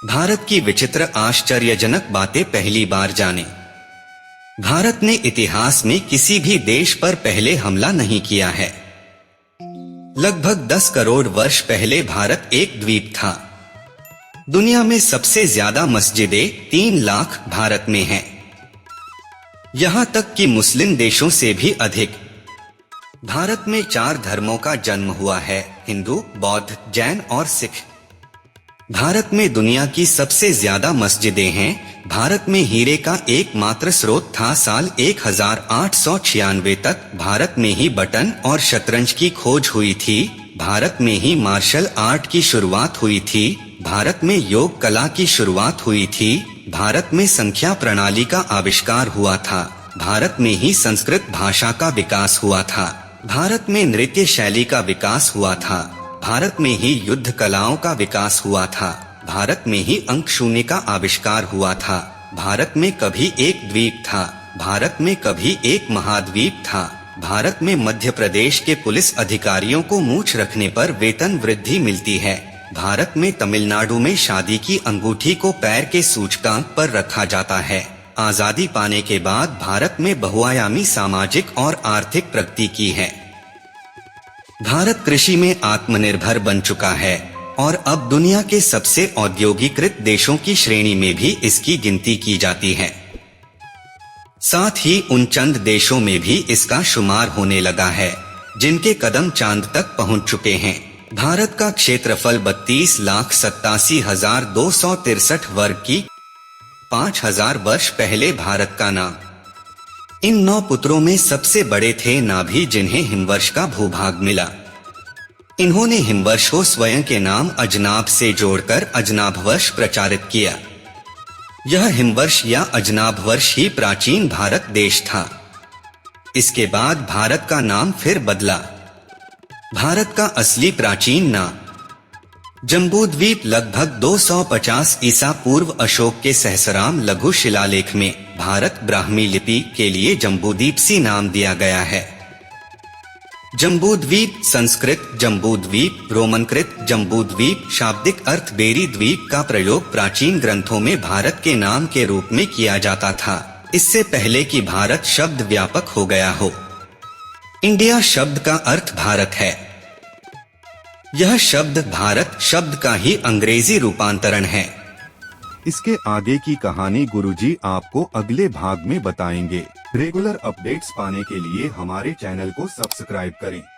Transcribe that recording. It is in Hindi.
भारत की विचित्र आश्चर्यजनक बातें पहली बार जाने। भारत ने इतिहास में किसी भी देश पर पहले हमला नहीं किया है। लगभग 10 करोड़ वर्ष पहले भारत एक द्वीप था। दुनिया में सबसे ज्यादा मस्जिदें 3 लाख भारत में हैं। यहाँ तक कि मुस्लिम देशों से भी अधिक। भारत में 4 धर्मों का जन्म हुआ है, हिंदू, बौद्ध, जैन और सिख। भारत में दुनिया की सबसे ज्यादा मस्जिदें हैं। भारत में हीरे का एकमात्र स्रोत था। साल 1896 तक भारत में ही बटन और शतरंज की खोज हुई थी। भारत में ही मार्शल आर्ट की शुरुआत हुई थी। भारत में योग कला की शुरुआत हुई थी। भारत में संख्या प्रणाली का आविष्कार हुआ था। भारत में ही संस्कृत भाषा का विकास हुआ था। भारत में नृत्य शैली का विकास हुआ था। भारत में ही युद्ध कलाओं का विकास हुआ था। भारत में ही अंक शून्य का आविष्कार हुआ था। भारत में कभी एक द्वीप था। भारत में कभी एक महाद्वीप था। भारत में मध्य प्रदेश के पुलिस अधिकारियों को मूंछ रखने पर वेतन वृद्धि मिलती है। भारत में तमिलनाडु में शादी की अंगूठी को पैर के सूचकांक पर रखा जाता है। आजादी पाने के बाद भारत में बहुआयामी सामाजिक और आर्थिक प्रगति की है। भारत कृषि में आत्मनिर्भर बन चुका है और अब दुनिया के सबसे औद्योगिकृत देशों की श्रेणी में भी इसकी गिनती की जाती है। साथ ही उन चंद देशों में भी इसका शुमार होने लगा है जिनके कदम चांद तक पहुंच चुके हैं। भारत का क्षेत्रफल 32,87,263 वर्ग की 5000 वर्ष पहले भारत का नाम। इन 9 पुत्रों में सबसे बड़े थे नाभि, जिन्हें हिमवर्ष का भूभाग मिला। इन्होंने हिमवर्ष को स्वयं के नाम अजनाभ से जोड़कर अजनाभवर्ष प्रचारित किया। यह हिमवर्ष या अजनाभवर्ष ही प्राचीन भारत देश था। इसके बाद भारत का नाम फिर बदला। भारत का असली प्राचीन नाम जम्बूद्वीप लगभग 250 ईसा पूर्व अशोक के सहस्राम लघु शिलालेख में भारत ब्राह्मी लिपि के लिए जम्बूद्वीप सी नाम दिया गया है। जम्बूद्वीप संस्कृत जम्बूद्वीप, रोमनकृत जम्बूद्वीप, शाब्दिक अर्थ बेरी द्वीप का प्रयोग प्राचीन ग्रंथों में भारत के नाम के रूप में किया जाता था, इससे पहले कि भारत शब्द व्यापक हो गया हो। इंडिया शब्द का अर्थ भारत है। यह शब्द भारत शब्द का ही अंग्रेजी रूपांतरण है। इसके आगे की कहानी गुरुजी आपको अगले भाग में बताएंगे। रेगुलर अपडेट्स पाने के लिए हमारे चैनल को सब्सक्राइब करें।